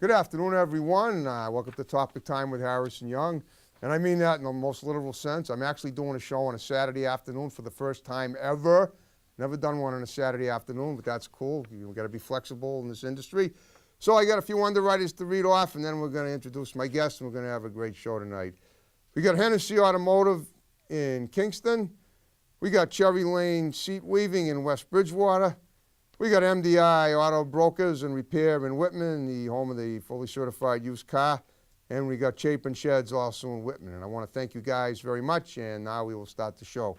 Good afternoon, everyone. Welcome to Topic Time with Harrison Young. And I mean that in the most literal sense. I'm actually doing a show on a Saturday afternoon for the first time ever. Never done one on a Saturday afternoon, but that's cool. You've got to be flexible in this industry. So I got a few underwriters to read off, and then we're going to introduce my guests, and we're going to have a great show tonight. We got Hennessy Automotive in Kingston. We got Cherry Lane Seat Weaving in West Bridgewater. We got MDI Auto Brokers and Repair in Whitman, the home of the fully certified used car. And we got Chapin Sheds also in Whitman. And I want to thank you guys very much, and now we will start the show.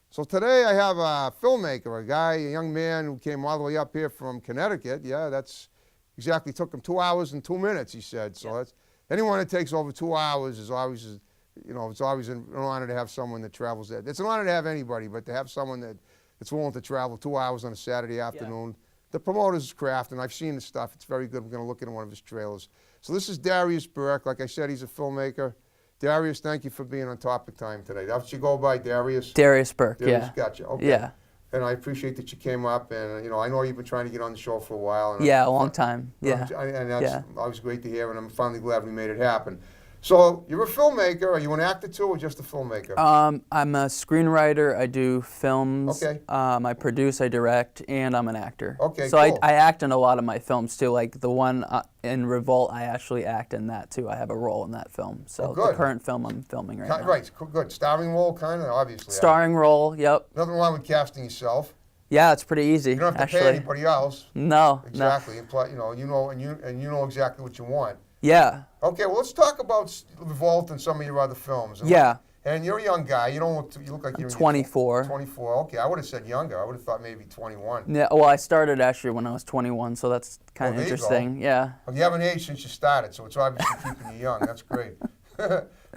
So today I have a filmmaker, a young man who came all the way up here from Connecticut. Yeah, that's exactly, took him 2 hours and 2 minutes, he said. So that's, anyone that takes over 2 hours is always, it's always an honor to have someone that travels that. It's an honor to have anybody, but to have someone that's willing to travel 2 hours on a Saturday afternoon. The promoter's craft, and I've seen the stuff. It's very good. We're going to look at one of his trailers. So this is Darius Burke. Like I said, he's a filmmaker. Darius, thank you for being on Topic Time today. That's what you go by, Darius? Darius Burke, Darius, yeah. Gotcha, okay. Yeah. And I appreciate that you came up, and I know you've been trying to get on the show for a while. And yeah, a long time, yeah. And that's always great to hear, and I'm finally glad we made it happen. So you're a filmmaker. Are you an actor too, or just a filmmaker? I'm a screenwriter. I do films. Okay. I produce, I direct, and I'm an actor. Okay, so cool. I act in a lot of my films too. Like the one in Revolt, I actually act in that too. I have a role in that film. So the current film I'm filming right now. Right, good. Starring role, kind of, obviously. Starring role, yep. Nothing wrong with casting yourself. Yeah, it's pretty easy. You don't have to actually. pay anybody else. No. Exactly. No. You know exactly what you want. Yeah. Okay, well, let's talk about Revolt and some of your other films. And you're a young guy. You look like you're 24. 24. Okay, I would have said younger. I would have thought maybe 21. Yeah. Well, I started actually when I was 21, so that's kind of interesting. Yeah. Well, you haven't aged since you started, so it's obviously keeping you young. That's great.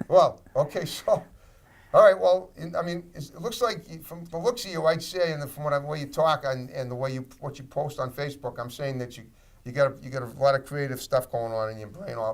Well, okay, so. All right. Well, I mean, it looks like from the looks of you, I'd say, and from the way you talk and the way what you post on Facebook, I'm saying that you got a lot of creative stuff going on in your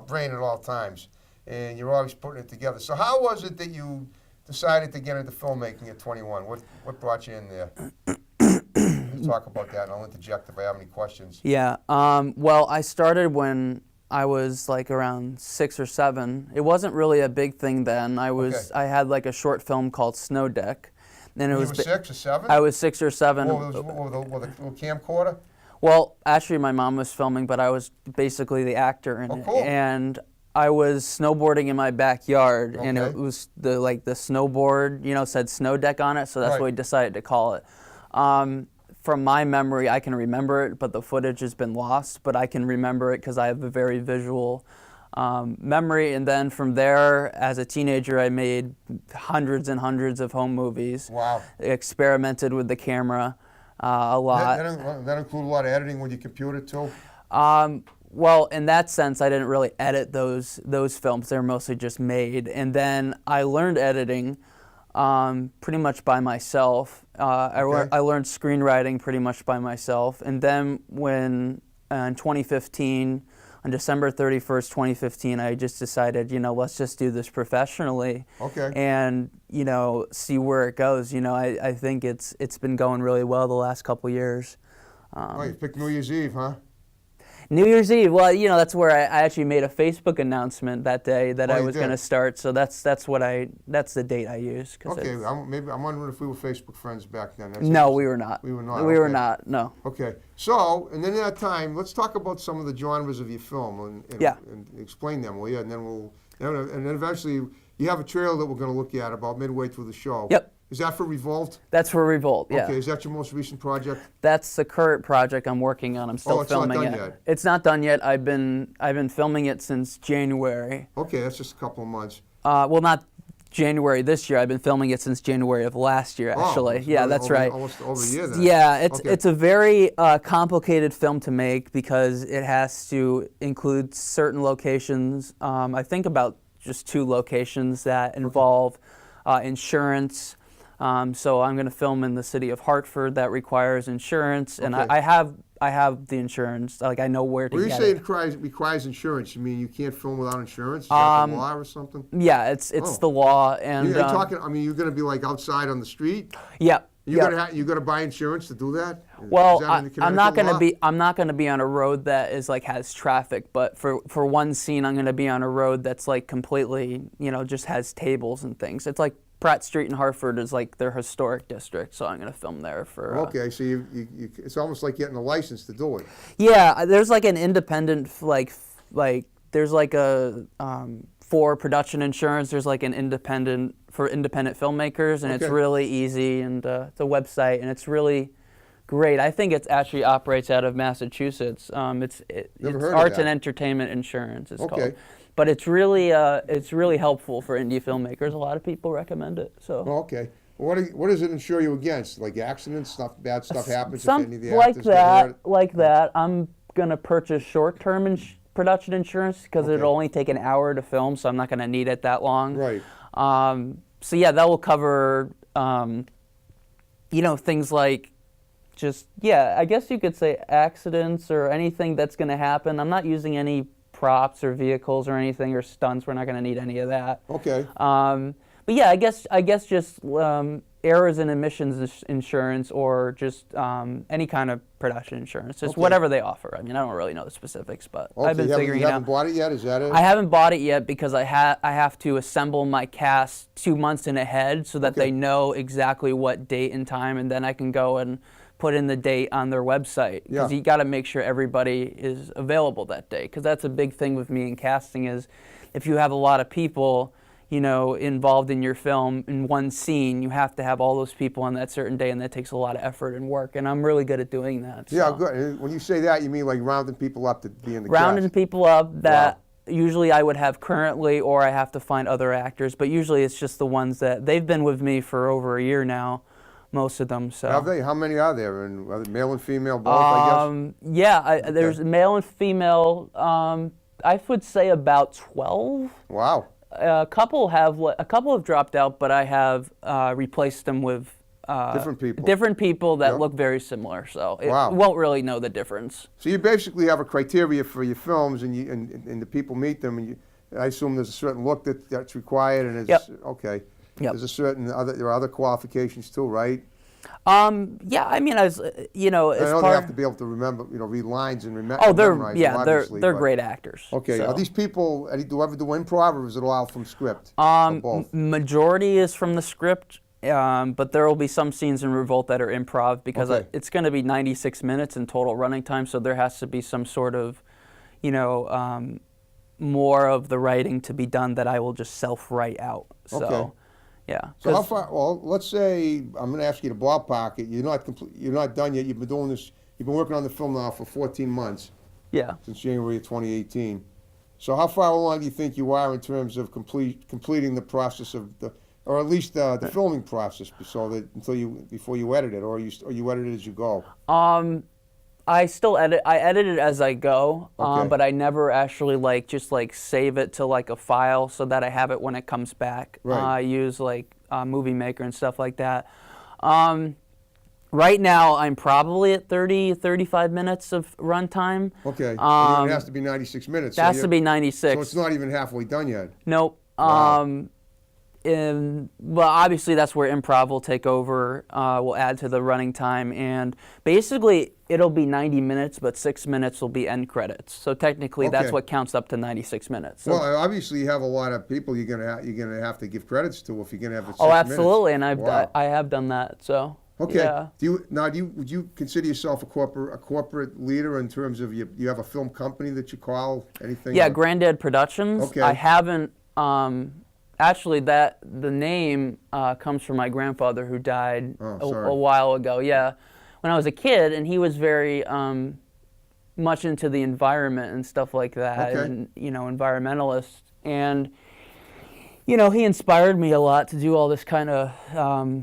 brain at all times, and you're always putting it together. So how was it that you decided to get into filmmaking at 21? What brought you in there? Let's talk about that, and I'll interject if I have any questions. Yeah. Well, I started when I was like around 6 or 7. It wasn't really a big thing then. I had like a short film called Snow Deck. And you were 6 or 7? I was 6 or 7. With a little camcorder? Well, actually my mom was filming, but I was basically the actor in it. Cool. And I was snowboarding in my backyard, and it was the snowboard, said Snow Deck on it, so that's what we decided to call it. From my memory, I can remember it, but the footage has been lost, but I can remember it because I have a very visual memory. And then from there, as a teenager, I made hundreds and hundreds of home movies. Wow. Experimented with the camera a lot. That include a lot of editing with your computer too? Well, in that sense, I didn't really edit those films. They were mostly just made. And then I learned editing pretty much by myself. I learned screenwriting pretty much by myself. And then when in 2015, on December 31st, 2015, I just decided, let's just do this professionally. Okay. And, see where it goes. I think it's been going really well the last couple years. You picked New Year's Eve, huh? New Year's Eve. Well, that's where I actually made a Facebook announcement that day that I was going to start. So that's the date I use. Okay. I'm wondering if we were Facebook friends back then. No, we were not. We were not. We were not. No. Okay. So, and then at that time, let's talk about some of the genres of your film and explain them, will you? And then eventually you have a trailer that we're going to look at about midway through the show. Yep. Is that for Revolt? That's for Revolt, yeah. Okay, is that your most recent project? That's the current project I'm working on. I'm still filming it. It's not done yet? It's not done yet. I've been filming it since January. Okay, that's just a couple of months. Well, not January this year. I've been filming it since January of last year, actually. That's right. Almost over a year then. Yeah, it's a very complicated film to make because it has to include certain locations. I think about just 2 locations that involve insurance. So I'm going to film in the city of Hartford that requires insurance, and I have the insurance. Like I know where to get it. When you say it requires insurance, you mean you can't film without insurance? Is that the law or something? Yeah, it's the law. And you're talking. I mean, you're going to be like outside on the street. Yeah. You gonna buy insurance to do that? Well, Is that in the I'm not Connecticut gonna law? I'm not gonna be on a road that is like has traffic, but for one scene, I'm gonna be on a road that's like completely, just has tables and things. It's like Pratt Street in Hartford is like their historic district, so I'm gonna film there for. Okay, so it's almost like getting a license to do it. Yeah, there's like an independent there's like a for production insurance. There's like an independent for independent filmmakers, and it's Okay. really easy, and it's a website, and it's really great. I think it actually operates out of Massachusetts. It's Never heard of Arts that. and Entertainment Insurance. It's Okay. called. But it's really helpful for indie filmmakers. A lot of people recommend it. So. Oh, okay. What does it insure you against? Like accidents, bad stuff happens if any of the like actors get hurt? that. I'm gonna purchase short-term production insurance because Okay. it'll only take an hour to film, so I'm not gonna need it that long. Right. So yeah, that will cover, things like I guess you could say accidents or anything that's gonna happen. I'm not using any props or vehicles or anything or stunts. We're not gonna need any of that. Okay. But yeah, I guess just errors and emissions insurance or just any kind of production insurance, just Okay. whatever they offer. I mean, I don't really know the specifics, but Okay, I've been figuring you it haven't out. bought it yet? Is that it? I haven't bought it yet because I have to assemble my cast 2 months in ahead so that Okay. they know exactly what date and time, and then I can go and put in the date on their website. Because Yeah. you got to make sure everybody is available that day. Because that's a big thing with me in casting is if you have a lot of people, involved in your film in one scene, you have to have all those people on that certain day, and that takes a lot of effort and work. And I'm really good at doing that. Yeah, so. good. And when you say that, you mean like rounding people up to be in the Rounding cast? people up that usually I would have currently, or I have to find other actors. But usually it's just the ones that they've been with me for over a year now, most of them. So. Have they? How many are there? And are they male and female both, I guess? Yeah, there's male and female. I would say about 12. Wow. A couple have dropped out, but I have replaced them with different people that Yep. look very similar. So it Wow. won't really know the difference. So you basically have a criteria for your films, and the people meet them, and I assume there's a certain look that's required, and it's Yep. okay. Yep. There's a certain there are other qualifications too, right? Yeah, I mean, as I know they have part. to be able to remember, read lines and Oh, memorize them, they're obviously, they're but- great actors. Okay, so. are these people? Do you ever do improv, or is it all from script? Or both? Majority is from the script, but there will be some scenes in Revolt that are improv because Okay. it's going to be 96 minutes in total running time, so there has to be some sort of, more of the writing to be done that I will just self-write out. So, Okay. yeah. So how 'Cause- far? Well, let's say I'm going to ask you to ballpark it. You're not done yet. You've been doing this. You've been working on the film now for 14 months Yeah. since January of 2018. So how far along do you think you are in terms of completing the process of or at least the filming process, so that before you edit it, or you edit it as you go? I still edit. I edit it as I go, Okay. but I never actually just save it to like a file so that I have it when it comes back. Right. I use Movie Maker and stuff like that. Right now, I'm probably at 35 minutes of runtime. Okay. And it has to be 96 minutes. It has to be 96. So it's not even halfway done yet. Nope. Wow. Well, obviously that's where improv will take over. We'll add to the running time, and basically it'll be 90 minutes, but 6 minutes will be end credits. So technically, that's Okay. what counts up to 96 minutes. So, Well, obviously you have a lot of people you're gonna have to give credits to if you're gonna have it. 6 oh, minutes. absolutely, and Wow. I have done that. So Okay. yeah. Would you consider yourself a corporate leader in terms of you have a film company that you call anything? Yeah, Granddad Productions. Okay. I haven't. Actually, the name comes from my grandfather who died Oh, sorry. a while ago. Yeah, when I was a kid, and he was very much into the environment and stuff like that, Okay. and environmentalist. And he inspired me a lot to do all this kind of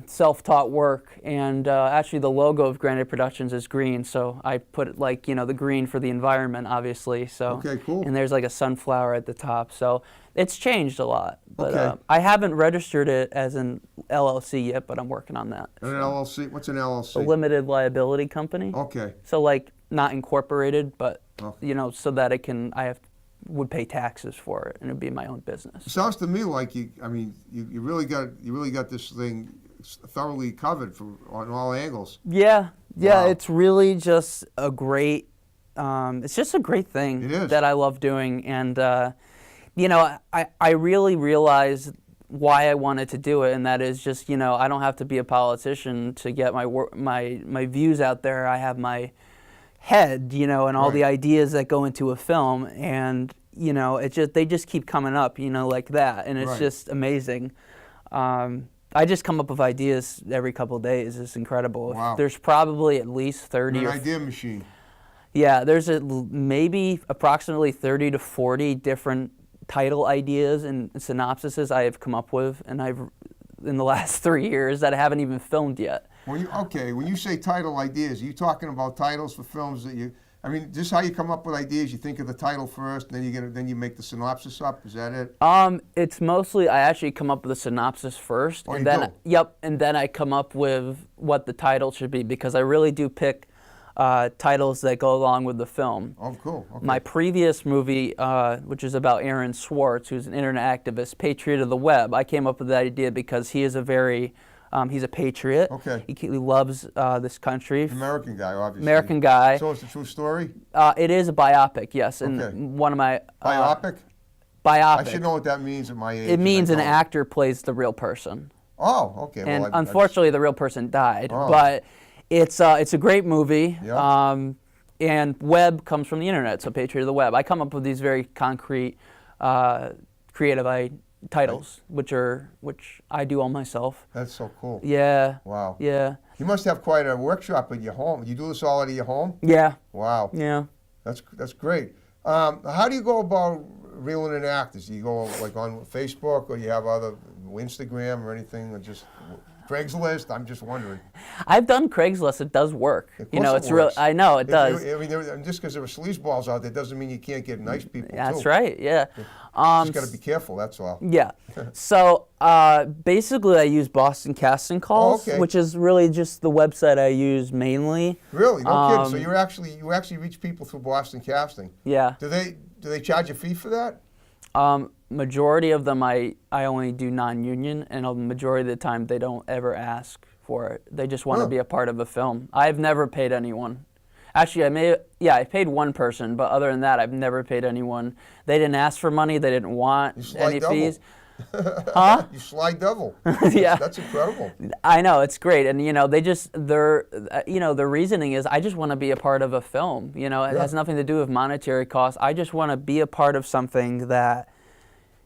self-taught work. And actually, the logo of Granddad Productions is green, so I put it the green for the environment, obviously. So Okay, cool. And there's like a sunflower at the top. So it's changed a lot. But Okay. I haven't registered it as an LLC yet, but I'm working on that. An LLC. What's an A LLC? limited liability company. Okay. So not incorporated, but Okay. so that would pay taxes for it, and it'd be my own business. It sounds to me like you really got this thing thoroughly covered on all angles. Yeah, Wow. it's really just a great. It's just a great thing It is. that I love doing, and I really realized why I wanted to do it, and that is just I don't have to be a politician to get my views out there. I have my head, and all Right. the ideas that go into a film, and they just keep coming up, like that, and it's Right. just amazing. I just come up with ideas every couple of days. It's incredible. Wow. There's probably at least 30 An or idea machine. yeah, there's maybe approximately 30 to 40 different title ideas and synopsises I have come up with, and in the last 3 years that I haven't even filmed yet. When you say title ideas, are you talking about titles for films that you? I mean, just how you come up with ideas. You think of the title first, and then you make the synopsis up. Is that it? It's mostly I actually come up with a synopsis first, Oh, and you then do? and then I come up with what the title should be because I really do pick titles that go along with the film. Oh, cool. Okay. My previous movie, which is about Aaron Swartz, who's an internet activist, Patriot of the Web, I came up with that idea because he is he's a patriot. Okay. He loves this country. American guy, obviously. American guy. So it's a true story. It is a biopic, yes, and Okay. one of my Biopic. biopic. I should know what that means at my age. It means and an I don't. actor plays the real person, Oh, okay. and Well, I unfortunately, the real person died. Oh. But it's a great movie. Yeah. And web comes from the internet, so Patriot of the Web. I come up with these very concrete, creative titles, which I do all myself. That's so cool. Yeah. Wow. Yeah. You must have quite a workshop at your home. You do this all out of your home? Yeah. Wow. Yeah. That's great. How do you go about reeling in actors? Do you go like on Facebook, or you have other Instagram or anything, or just Craigslist? I'm just wondering. I've done Craigslist. It does work. Of course it It's real. works. I know it does. I mean, just because there are sleazeballs out there doesn't mean you can't get nice people That's too. right. Yeah. Just got to be careful. That's all. Yeah. So basically, I use Boston Casting Calls, okay. which is really just the website I use mainly. Really? No kidding. So you actually reach people through Boston Casting. Yeah. Do they charge a fee for that? Majority of them I only do non-union, and a majority of the time they don't ever ask for it. They just want to Huh. be a part of a film. I've never paid anyone. Actually, I paid one person, but other than that, I've never paid anyone. They didn't ask for money. They didn't want You slide any double. fees. Huh? You slide double. Yeah. That's incredible. I know, it's great, and their reasoning is I just want to be a part of a film. It Yeah. has nothing to do with monetary costs. I just want to be a part of something that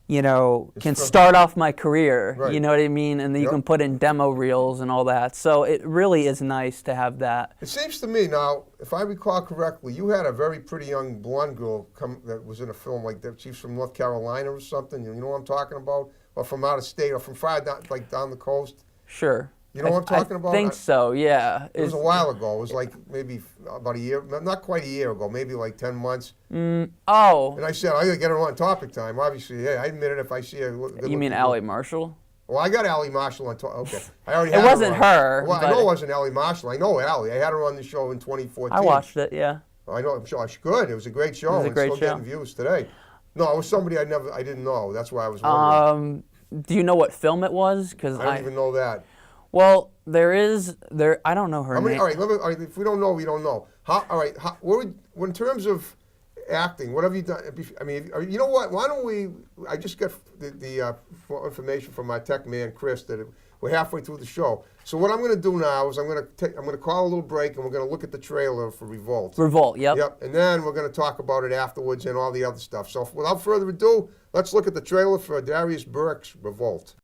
can from- start off my career. Right. You know what I mean? And then you Yep. can put in demo reels and all that. So it really is nice to have that. It seems to me now, if I recall correctly, you had a very pretty young blonde girl that was in a film like that. She's from North Carolina or something. You know what I'm talking about? Or from out of state, or from far down, like down the coast. Sure. You know what I'm talking about? I think so. Yeah. It was a while ago. It was like maybe about a year, not quite a year ago, maybe like 10 months. Oh, And I said, I got to get her on Topic Time. Obviously, yeah, I admit it if I see a good you mean Allie Marshall? Well, I got Allie Marshall on Okay. I already It had wasn't on. her, Well, I but- know it wasn't Allie Marshall. I know Allie. I had her on the show in 2014. I watched it. Yeah. I know. I'm sure. It's good. It was a great show. It was a and great still show. getting views today. No, it was somebody I didn't know. That's why I was wondering. Do you know what film it was? Because I don't even know that. Well, I don't know her How many? name. All right, if we don't know, we don't know. In terms of acting, what have you done? I mean, you know what? Why don't we? I just got the information from my tech man Chris that we're halfway through the show. So what I'm going to do now is I'm going to call a little break and we're going to look at the trailer for Revolt. Revolt. Yep. Yep, and then we're going to talk about it afterwards and all the other stuff. So without further ado, let's look at the trailer for Darius Burke's Revolt.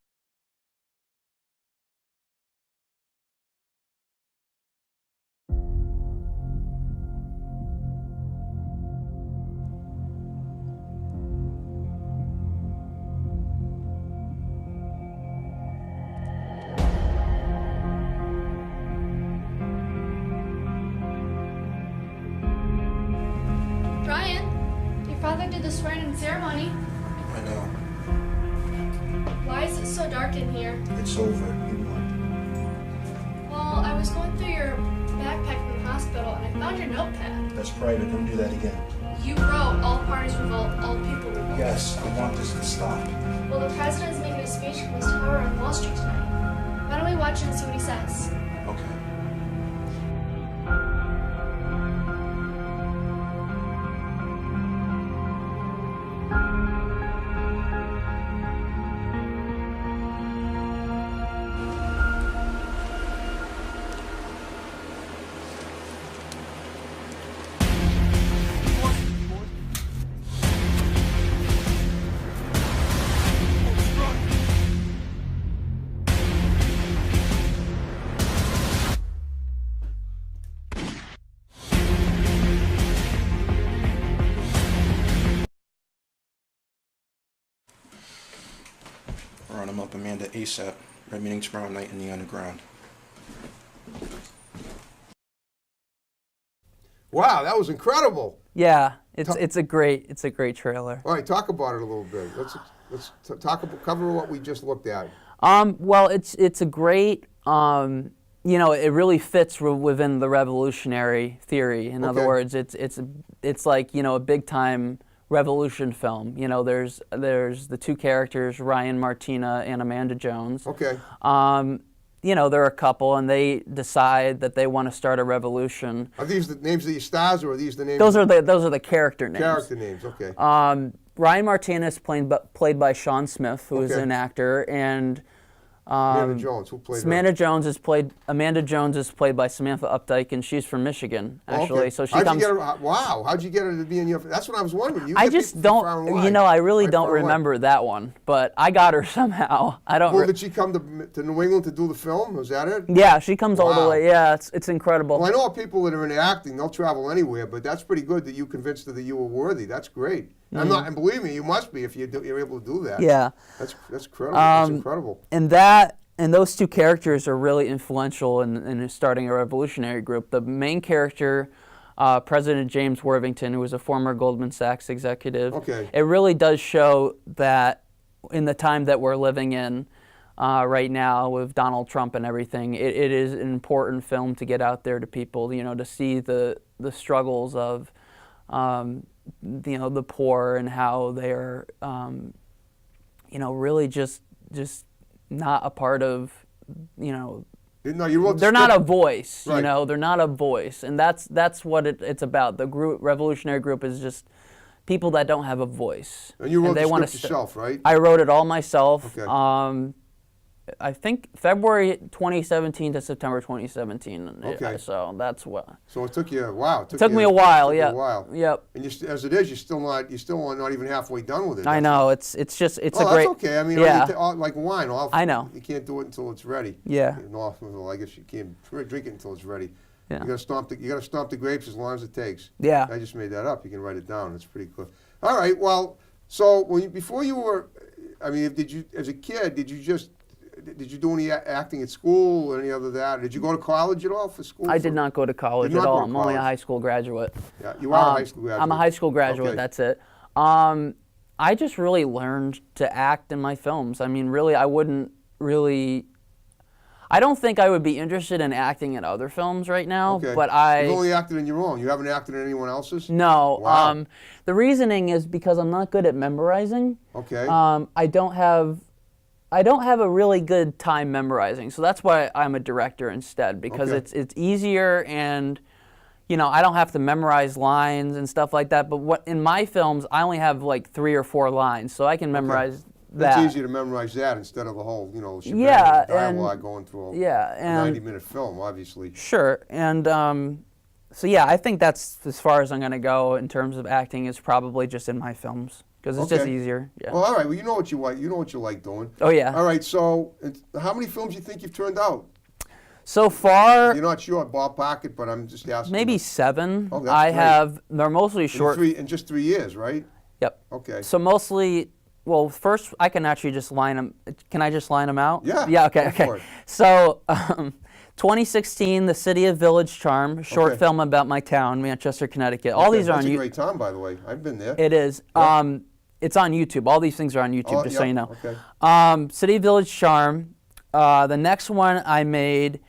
Brian, your father did the swearing-in ceremony. I know. Why is it so dark in here? It's over. You won. Well, I was going through your backpack from the hospital and I found your notepad. That's private. Don't do that again. You wrote, all parties revolt, all people revolt. Yes, I want this to stop. Well, the president is making a speech from his tower on Wall Street tonight. Why don't we watch it and see what he says? Okay. Run him up Amanda ASAP. Red meeting tomorrow night in the underground. Wow, that was incredible. Yeah, it's a great trailer. All right, talk about it a little bit. Let's cover what we just looked at. Well, it's a great, you know, it really fits within the revolutionary theory. In other Okay. words, it's like, you know, a big time revolution film. You know, there's the two characters, Ryan Martina and Amanda Jones. Okay. You know, they're a couple, and they decide that they want to start a revolution. Are these the names of these stars, or are these the names? Those are the character names. character names. Okay. Ryan Martina is played by Sean Smith, who is Okay. an actor, and Amanda Jones, who played her? Amanda Jones is played by Samantha Updike, and she's from Michigan, Oh, actually. okay. So she How'd comes. You get her, wow, how'd you get her to be in your? That's what I was wondering. You I get just people from far and don't, wide, you know, I really right don't far and wide. remember that one, but I got her somehow. I don't. Well, did she come to New England to do the film? Was that it? Yeah, she comes all the Wow. way. Yeah, it's incredible. Well, I know people that are into acting; they'll travel anywhere. But that's pretty good that you convinced her that you were worthy. That's great. I'm not, and believe me, you must be if you're able to do that. Yeah. That's incredible. That's incredible. And those two characters are really influential in starting a revolutionary group. The main character, President James Worthington, who was a former Goldman Sachs executive. Okay. It really does show that in the time that we're living in right now with Donald Trump and everything, it is an important film to get out there to people, you know, to see the struggles of, you know, the poor and how they're, you know, really just not a part of, you know, No, you wrote. the they're not a script- voice, you Right. know, they're not a voice, and that's what it's about. The revolutionary group is just people that don't have a voice. And you wrote they the wanna script yourself, right? I wrote it all myself. Okay. I think February 2017 to September 2017. Okay. So that's what. So it took you a while. It took me a while. Took you Yeah. a while. Yep. And as it is, you're still not even halfway done with it. I That's- know. It's just it's Oh, a great. that's okay. I mean, yeah. like wine. I know. You can't do it until it's ready. Yeah. No, well, I guess you can't drink it until it's ready. Yeah. You gotta stomp the grapes as long as it takes. Yeah. I just made that up. You can write it down. It's pretty cool. All right. Well, so before you were, I mean, did you as a kid did you do any acting at school or any other that? Did you go to college at all for school? I did not go to college Did at not go all. to I'm only a college. high school graduate. Yeah, you are a high school graduate. I'm a high school graduate. Okay. That's it. I just really learned to act in my films. I mean, really, I don't think I would be interested in acting in other films right now. Okay. But You've only acted in your own. You haven't acted in anyone else's. no. Wow. The reasoning is because I'm not good at memorizing. Okay. I don't have a really good time memorizing, so that's why I'm a director instead, because Okay. it's easier, and you know, I don't have to memorize lines and stuff like that. But in my films, I only have like 3 or 4 lines, so I can memorize that. That's easier to memorize that instead of the whole, shebang Yeah, of dialogue and- going through a Yeah, and 90-minute film, obviously. sure, and so yeah, I think that's as far as I'm gonna go in terms of acting, is probably just in my films, because it's just Okay. easier. Yeah. Well, all right. Well, you know what you like. You know what you like doing. Oh yeah. All right. So, how many films do you think you've turned out? So far, You're not sure, ballpark it, but I'm just asking. maybe 7. Oh, that's I great. have. They're mostly short. in just 3 years, right? Yep. Okay. So mostly, well, first I can actually just line them. Can I just line them out? Yeah, Yeah. Okay. go Okay. for it. So, 2016, The City of Village Charm, short Okay. film about my town, Manchester, Connecticut. All these are That's on a YouTube. great town, by the way. I've been there. It is. It's on YouTube. All these things are on YouTube, Oh, just so yeah, you know. okay. City of Village Charm. The next one I made,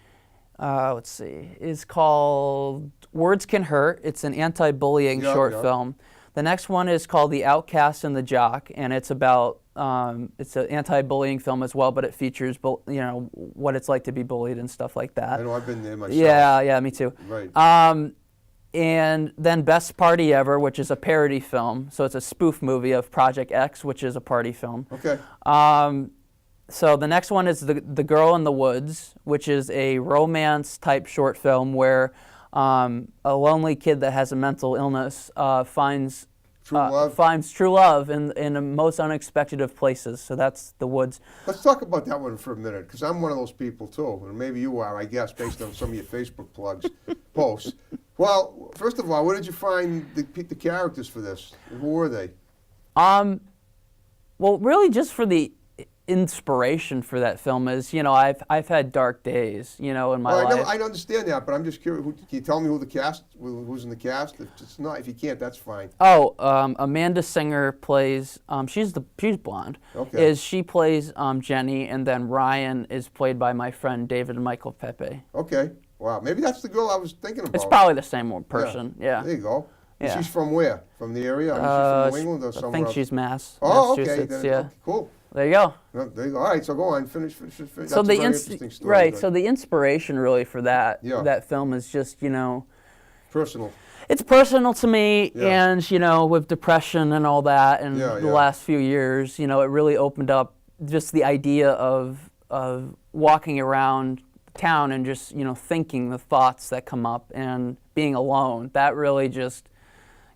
let's see, is called Words Can Hurt. It's an anti-bullying Yeah, short yeah. film. The next one is called The Outcast and the Jock, and it's about It's an anti-bullying film as well, but it features, what it's like to be bullied and stuff like that. I know, I've been there myself. Yeah, me too. Right. And then Best Party Ever, which is a parody film. So it's a spoof movie of Project X, which is a party film. Okay. So the next one is the Girl in the Woods, which is a romance type short film where a lonely kid that has a mental illness finds true love in the most unexpected of places. So that's the woods. Let's talk about that one for a minute, because I'm one of those people too, and maybe you are, I guess, based on some of your Facebook posts. Well, first of all, where did you find the characters for this? Who were they? Well, really, just for the inspiration for that film is, I've had dark days, in my life. I understand that, but I'm just curious. Can you tell me who's in the cast? If you can't, that's fine. Oh, Amanda Singer plays. She's blonde. Okay. She plays Jenny, and then Ryan is played by my friend David and Michael Pepe. Okay. Wow. Maybe that's the girl I was thinking about. It's probably the same one person. Yeah. There you go. Yeah. She's from where? From the area? She's from New England or somewhere I think else? she's Oh, okay. Massachusetts. Yeah. Okay, cool. There you go. No, there you go. All right, so go on. Finish. That's So a very interesting story. right. Good. So the inspiration really for that Yeah. film is just Personal. it's personal to me, Yeah. and with depression and all that, and Yeah, the yeah. last few years, it really opened up just the idea of walking around town and just thinking the thoughts that come up and being alone. That really just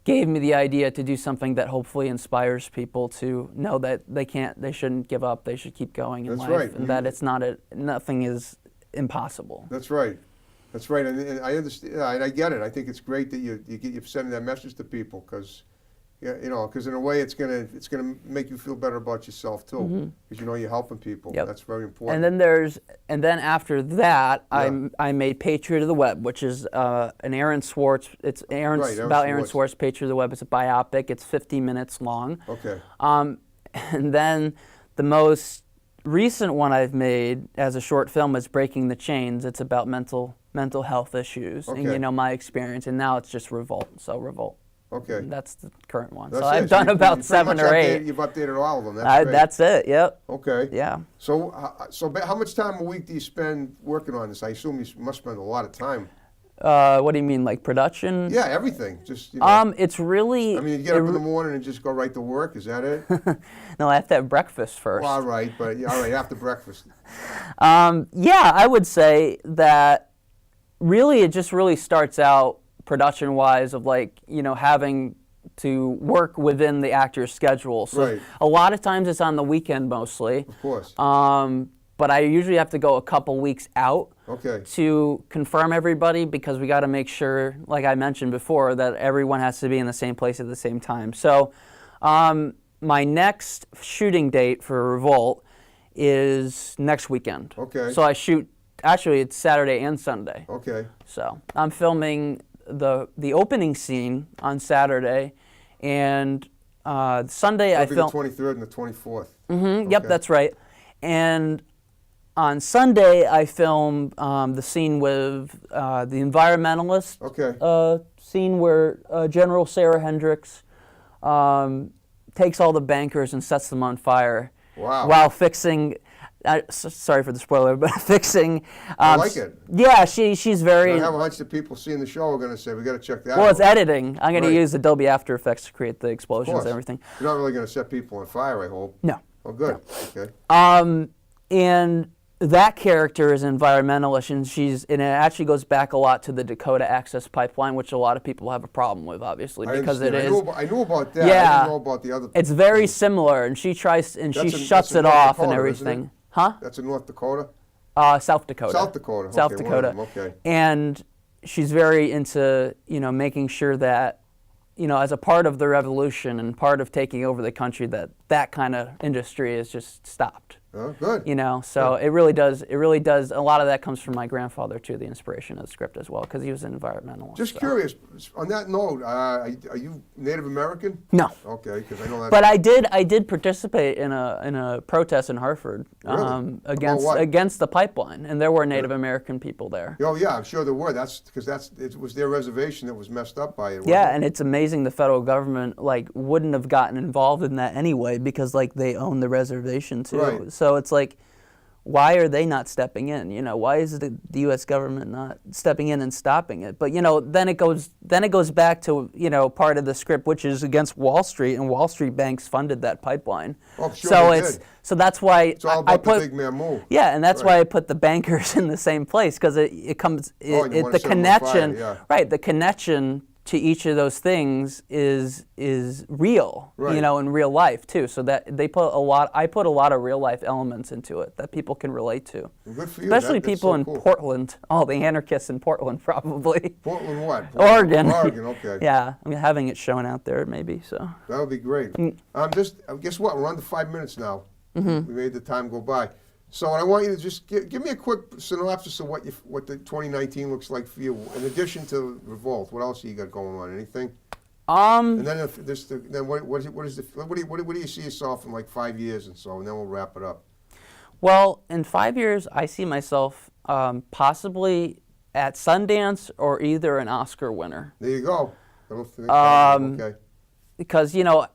gave me the idea to do something that hopefully inspires people to know that they shouldn't give up, they should keep going in That's life, right. and that it's nothing is impossible. That's right. That's right, and I understand, and I get it. I think it's great that you're sending that message to people, because, because in a way it's gonna make you feel better about yourself too, because you're helping people. Yep. That's very important. And then after that, Yeah. I made Patriot of the Web, which is an Aaron Swartz. It's Aaron Swartz. Patriot of the Web. It's a biopic. It's 50 minutes long. Okay. And then the most recent one I've made as a short film is Breaking the Chains. It's about mental health issues Okay. and my experience. And now it's just Revolt. So Revolt. Okay. And that's the current one. That's so it. I've done about you 7 pretty or much 8. You've updated all of them. That's great. That's it. Yep. Okay. Yeah. So how much time a week do you spend working on this? I assume you must spend a lot of time. What do you mean, like production? Yeah, everything. Just It's really. I mean, you get up in the morning and just go right to work. Is that it? No, I have to have breakfast first. Well, all right, but all right after breakfast. Yeah, I would say that really it just really starts out production-wise of having to work within the actor's schedule. So Right. a lot of times it's on the weekend mostly. Of course. But I usually have to go a couple weeks out Okay. to confirm everybody, because we got to make sure, like I mentioned before, that everyone has to be in the same place at the same time. So my next shooting date for Revolt is next weekend. Okay. So I shoot, actually it's Saturday and Sunday. Okay. So I'm filming the opening scene on Saturday, and Sunday I It'll film. be the 23rd and the 24th. Yep, Okay. that's right. And on Sunday, I film the scene with the environmentalist. Okay. Scene where General Sarah Hendricks takes all the bankers and sets them on fire. Wow. While fixing. Sorry for the spoiler, but fixing. I like it. Yeah, she's very. I have a hunch that people seeing the show are going to say, we got to check that out. Well, it's editing. I'm going Right. to use Adobe After Effects to create the explosions course. and everything. You're not really going to set people on fire, I hope. No. Oh, good. Okay. And that character is an environmentalist, and it actually goes back a lot to the Dakota Access Pipeline, which a lot of people have a problem with, obviously, because it is. I knew about that. Yeah. I didn't know about the other. It's very similar, and she tries, and she That's shuts in it North off Dakota, and isn't it? everything. Huh? That's in North Dakota? South Dakota. South Dakota. South Okay, Dakota. one of them, okay. And she's very into, making sure that, as a part of the revolution and part of taking over the country, that kind of industry is just stopped. Oh, good. So it really does. A lot of that comes from my grandfather too, the inspiration of the script as well, because he was an environmentalist. Just so. curious, on that note, are you Native American? No. Okay, because I know that. But I did participate in a protest in Hartford Really? About what? against the pipeline, and there were Native American people there. Oh yeah, I'm sure there were. That's because it was their reservation that was messed up by it. wasn't Yeah, it? and it's amazing the federal government wouldn't have gotten involved in that anyways. anyway because like they own the reservation too. Right. So it's like, why are they not stepping in? You know, why is the U.S. government not stepping in and stopping it? But you know, then it goes back to, you know, part of the script, which is against Wall Street, and Wall Street banks funded that pipeline. Oh, sure so they it's did. so that's why It's all I about put the big man move. yeah, and that's Right. why I put the bankers in the same place because it comes Oh, and you wanna the set 'em on fire, connection yeah. right, the connection to each of those things is real, Right. you know, in real life too. So that I put a lot of real life elements into it that people can relate to. Well, good for you. Especially That's people so in cool. Portland. Oh, the anarchists in Portland probably. Portland what? Oregon. Oregon, okay. Yeah, I'm having it shown out there maybe. So That would be great. Guess what? We're on to 5 minutes now. Mm-hmm. We made the time go by. So I want you to just give me a quick synopsis of what the 2019 looks like for you. In addition to Revolt, what else you got going on? Anything? And then what do you see yourself in like 5 years and so? And then we'll wrap it up. well, in 5 years, I see myself possibly at Sundance or either an Oscar winner. There you go. Okay. Because, you know,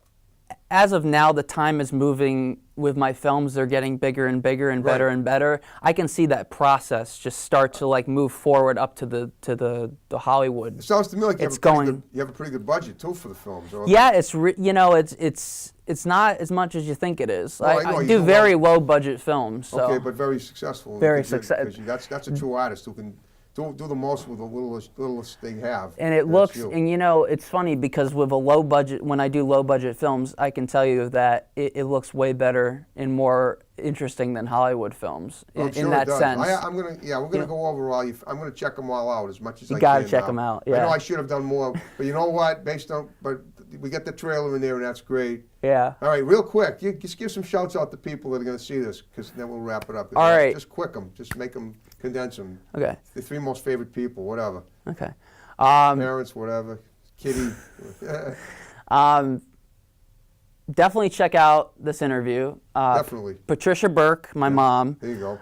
as of now, the time is moving with my films. They're getting bigger and bigger and better Right. and better. I can see that process just start to like move forward up to the Hollywood. It sounds to me like It's going- you have a pretty good budget too for the films. Or- Yeah, you know, it's not as much as you think it is. Well, I know, I you do do very well. low budget films. So. Okay, but very successful. Very Because that's a true artist who can do the most with the littlest they have. And it That's looks, you. and you know, it's funny because with a low budget, when I do low budget films, I can tell you that it looks way better and more interesting than Hollywood films I'm in sure that it does. sense. We're gonna go over all you. I'm gonna check them all out as much as You I gotta can. check now. 'em out, I yeah. know I should have done more, but you know what? But we get the trailer in there, and that's great. Yeah. All right, real quick, just give some shouts out to people that are gonna see this, because then we'll wrap it up. All right. Just quick them. Just make them, condense them. Okay. The 3 most favorite people, whatever. Okay. Parents, whatever. Kitty. Definitely check out this interview. Definitely. Patricia Burke, my mom. There you go.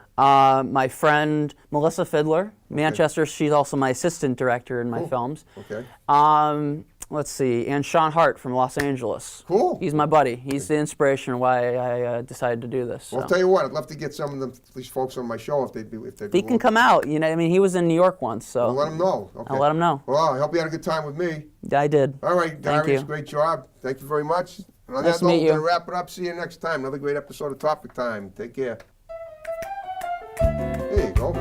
My friend Melissa Fiddler, Manchester. She's also my assistant director in my Cool. films. Okay. Let's see, and Sean Hart from Los Angeles. Cool. He's my buddy. He's the inspiration why I decided to do this. Well, so. I'll tell you what, I'd love to get some of them, these folks on my show if they'd be He can willing. come out. You know, I mean, he was in New York once, so Well, let them know. Okay. I'll let him know. Well, I hope you had a good time with me. I did. All right, Thank Darius, you. great job. Thank you very much. And on Nice that to note, meet we're you. going to wrap it up. See you next time. Another great episode of Topic Time. Take care. There you go.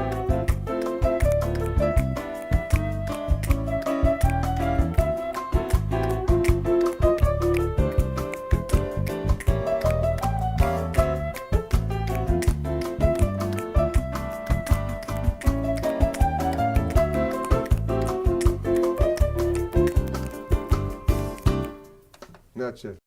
That's it.